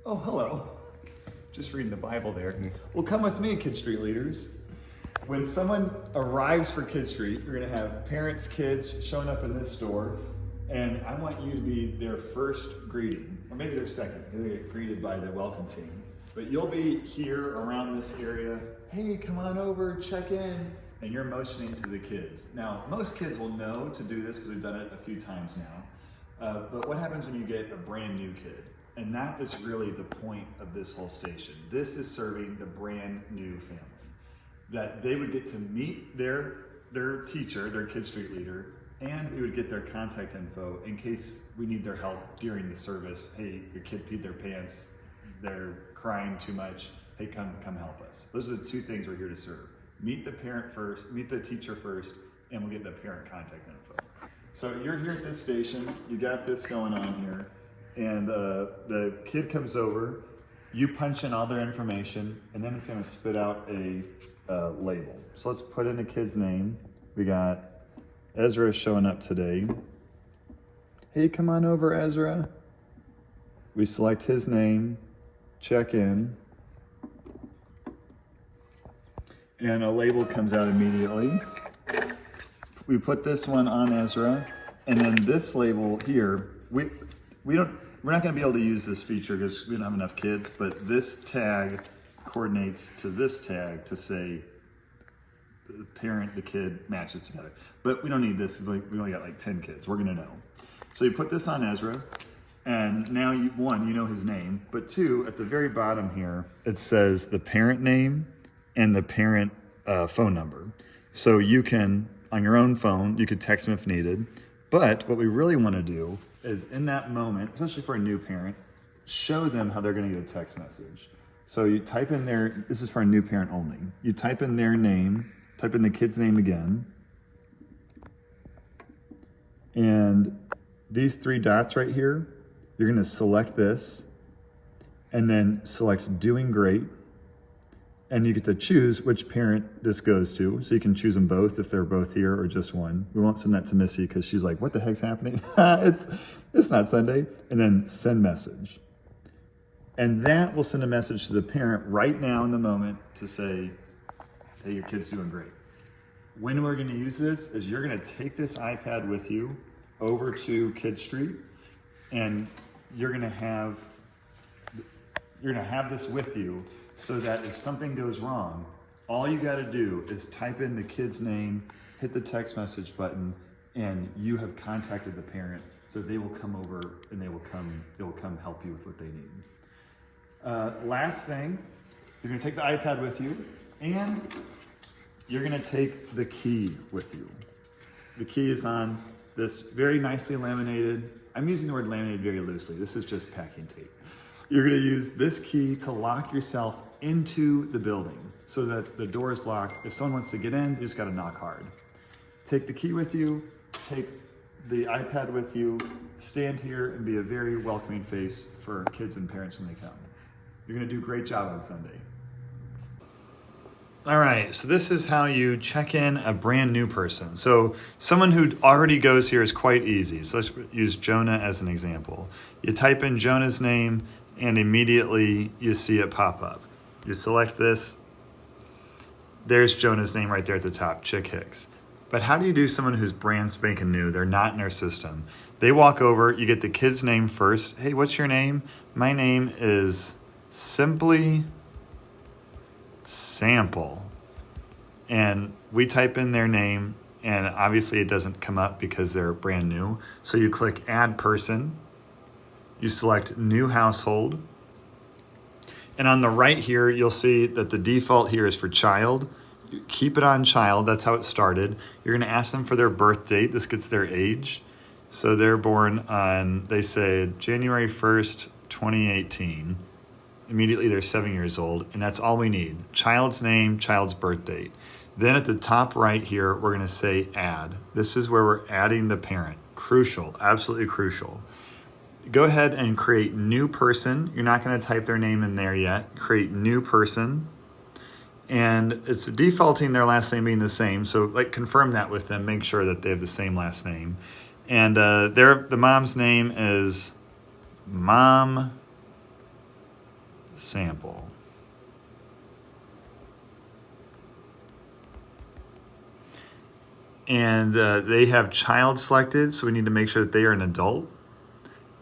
Oh, hello. Just reading the Bible there. Well, come with me, KidStreet leaders. When someone arrives for KidStreet, you're going to have parents, kids showing up in this door, and I want you to be their first greeting, or maybe their second. You'll get greeted by the welcome team. But you'll be here around this area. Hey, come on over, check in. And you're motioning to the kids. Now, most kids will know to do this because we've done it a few times now. But what happens when you get a brand new kid? And that is really the point of this whole station. This is serving the brand new family. That they would get to meet their teacher, their KidStreet leader, and we would get their contact info in case we need their help during the service. Hey, your kid peed their pants, they're crying too much. Hey, come help us. Those are the two things we're here to serve. Meet the parent first, meet the teacher first, and we'll get the parent contact info. So you're here at this station, you got this going on here, and the kid comes over, you punch in all their information, and then it's gonna spit out a label. So let's put in a kid's name. We got Ezra showing up today. Hey, come on over, Ezra. We select his name, check in, and a label comes out immediately. We put this one on Ezra, and then this label here, we're not going to be able to use this feature because we don't have enough kids, but this tag coordinates to this tag to say the parent, the kid matches together. But we don't need this, we only got like 10 kids, we're going to know. So you put this on Ezra, and now you know his name, but two, at the very bottom here, it says the parent name and the parent phone number. So you can, on your own phone, you could text them if needed. But what we really want to do is in that moment, especially for a new parent, show them how they're going to get a text message. So you type in this is for a new parent only. You type in their name, type in the kid's name again. And these three dots right here, you're going to select this and then select doing great. And you get to choose which parent this goes to. So you can choose them both if they're both here or just one. We won't send that to Missy because she's like, what the heck's happening? It's not Sunday. And then send message. And that will send a message to the parent right now in the moment to say, hey, your kid's doing great. When we're going to use this is you're going to take this iPad with you over to KidStreet, and you're going to have this with you so that if something goes wrong, all you got to do is type in the kid's name, hit the text message button, and you have contacted the parent, so they will come over and they will come help you with what they need. Last thing, you're going to take the iPad with you, and you're going to take the key with you. The key is on this very nicely laminated, I'm using the word laminated very loosely, this is just packing tape. You're going to use this key to lock yourself into the building so that the door is locked. If someone wants to get in, you just got to knock hard. Take the key with you, take the iPad with you, stand here and be a very welcoming face for kids and parents when they come. You're going to do a great job on Sunday. All right, so this is how you check in a brand new person. So someone who already goes here is quite easy. So let's use Jonah as an example. You type in Jonah's name, and immediately you see it pop up. You select this. There's Jonah's name right there at the top, Chick Hicks. But how do you do someone who's brand spanking new? They're not in our system. They walk over, you get the kid's name first. Hey, what's your name? My name is Simply Sample. And we type in their name, and obviously it doesn't come up because they're brand new. So you click Add Person. You select New Household. And on the right here, you'll see that the default here is for child. You keep it on child, that's how it started. You're gonna ask them for their birth date. This gets their age. So they're born on, they say, January 1st, 2018. Immediately they're 7 years old, and that's all we need. Child's name, child's birth date. Then at the top right here, we're gonna say add. This is where we're adding the parent. Crucial, absolutely crucial. Go ahead and create new person. You're not going to type their name in there yet. Create new person. And it's defaulting their last name being the same. So confirm that with them. Make sure that they have the same last name. And the mom's name is Mom sample. And they have child selected, so we need to make sure that they are an adult.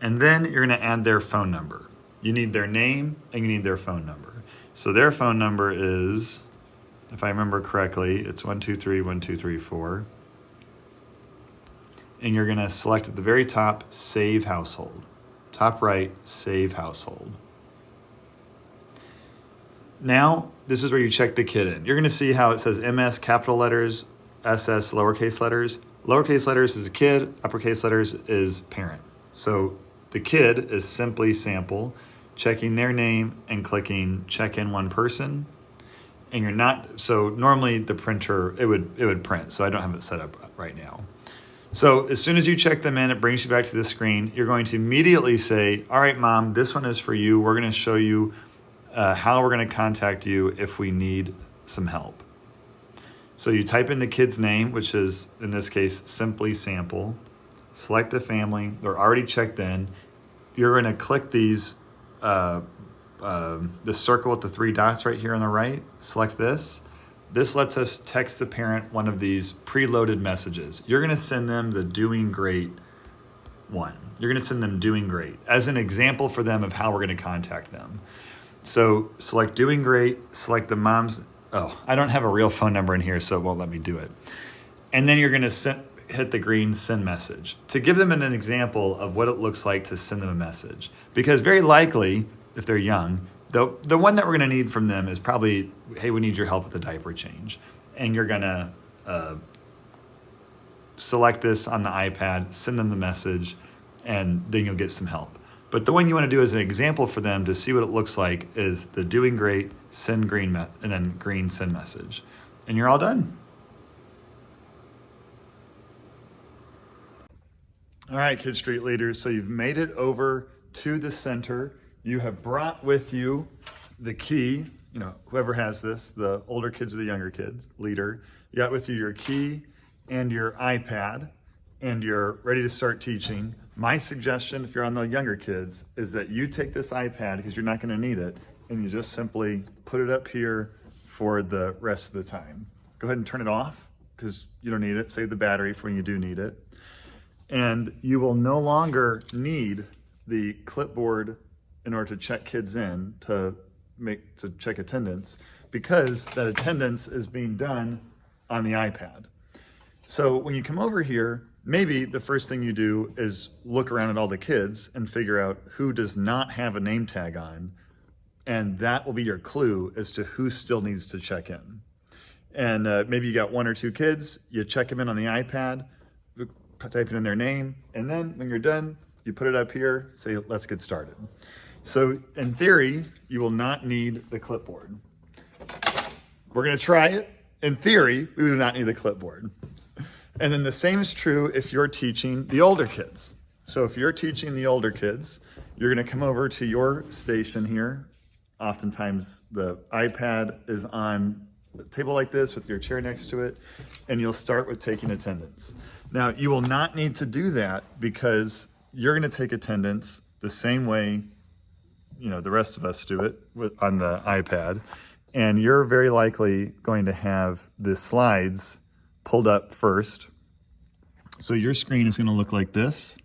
And then you're going to add their phone number. You need their name and you need their phone number. So their phone number is, if I remember correctly, it's 1231234. And you're going to select at the very top, Save Household. Top right, Save Household. Now, this is where you check the kid in. You're going to see how it says MS capital letters, SS lowercase letters. Lowercase letters is kid, uppercase letters is parent. So the kid is simply sample, checking their name and clicking check in one person. And you're not, so normally the printer, it would print. So I don't have it set up right now. So as soon as you check them in, it brings you back to the screen. You're going to immediately say, all right, Mom, this one is for you. We're going to show you how we're going to contact you if we need some help. So you type in the kid's name, which is, in this case, simply sample. Select the family. They're already checked in. You're going to click these, the circle with the 3 dots right here on the right. Select this. This lets us text the parent one of these preloaded messages. You're going to send them the doing great one. You're going to send them doing great as an example for them of how we're going to contact them. So select doing great, select the mom's, I don't have a real phone number in here, so it won't let me do it. And then you're going to hit the green send message to give them an example of what it looks like to send them a message. Because very likely, if they're young, the one that we're going to need from them is probably, hey, we need your help with the diaper change. And you're going to select this on the iPad, send them the message, and then you'll get some help. But the one you want to do as an example for them to see what it looks like is the doing great, send green, and then green send message. And you're all done. All right, KidStreet leaders, so you've made it over to the center. You have brought with you the key, whoever has this, the older kids or the younger kids, leader. You got with you your key and your iPad, and you're ready to start teaching. My suggestion, if you're on the younger kids, is that you take this iPad, because you're not going to need it, and you just simply put it up here for the rest of the time. Go ahead and turn it off, because you don't need it. Save the battery for when you do need it. And you will no longer need the clipboard in order to check kids in to check attendance, because that attendance is being done on the iPad. So when you come over here, maybe the first thing you do is look around at all the kids and figure out who does not have a name tag on, and that will be your clue as to who still needs to check in. And maybe you got 1 or 2 kids, you check them in on the iPad, type in their name, and then when you're done, you put it up here, say, let's get started. So in theory, you will not need the clipboard. We're going to try it. In theory, we do not need the clipboard. And then the same is true if you're teaching the older kids. So if you're teaching the older kids, you're going to come over to your station here. Oftentimes the iPad is on a table like this with your chair next to it, and you'll start with taking attendance. Now, you will not need to do that because you're going to take attendance the same way the rest of us do it on the iPad, and you're very likely going to have the slides pulled up first. So your screen is going to look like this.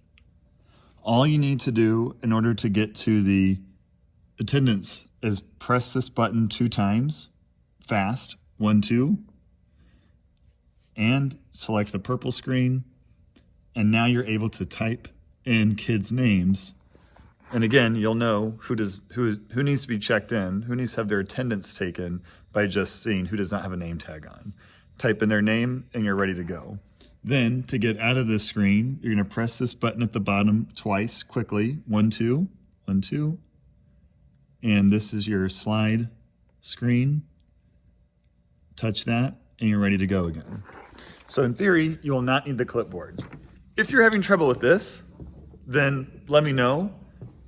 All you need to do in order to get to the attendance is press this button 2 times, fast, 1, 2, and select the purple screen. And now you're able to type in kids' names. And again, you'll know who needs to be checked in, who needs to have their attendance taken by just seeing who does not have a name tag on. Type in their name and you're ready to go. Then to get out of this screen, you're going to press this button at the bottom twice quickly. 1, 2, 1, 2. And this is your slide screen. Touch that and you're ready to go again. So in theory, you will not need the clipboard. If you're having trouble with this, then let me know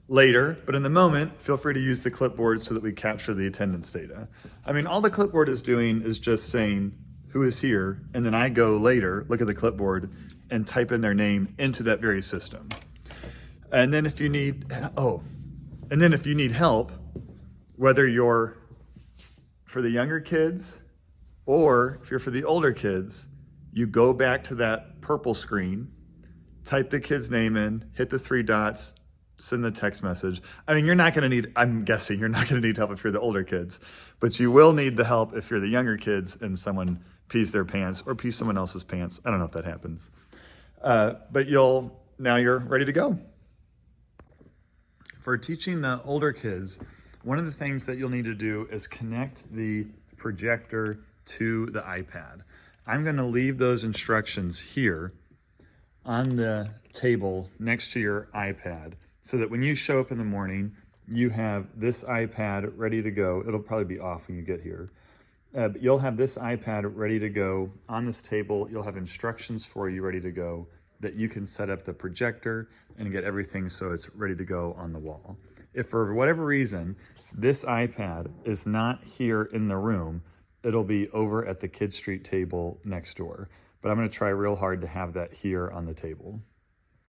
later, but in the moment, feel free to use the clipboard so that we capture the attendance data. I mean, all the clipboard is doing is just saying who is here, and then I go later, look at the clipboard, and type in their name into that very system. And then if you need, help, whether you're for the younger kids or if you're for the older kids, you go back to that purple screen, type the kid's name in, hit the 3 dots, send the text message. I mean, I'm guessing you're not gonna need help if you're the older kids, but you will need the help if you're the younger kids and someone pees their pants or pees someone else's pants. I don't know if that happens. But now you're ready to go. For teaching the older kids, one of the things that you'll need to do is connect the projector to the iPad. I'm going to leave those instructions here on the table next to your iPad so that when you show up in the morning, you have this iPad ready to go. It'll probably be off when you get here. But you'll have this iPad ready to go on this table. You'll have instructions for you ready to go that you can set up the projector and get everything so it's ready to go on the wall. If for whatever reason, this iPad is not here in the room, it'll be over at the KidStreet table next door. But I'm gonna try real hard to have that here on the table.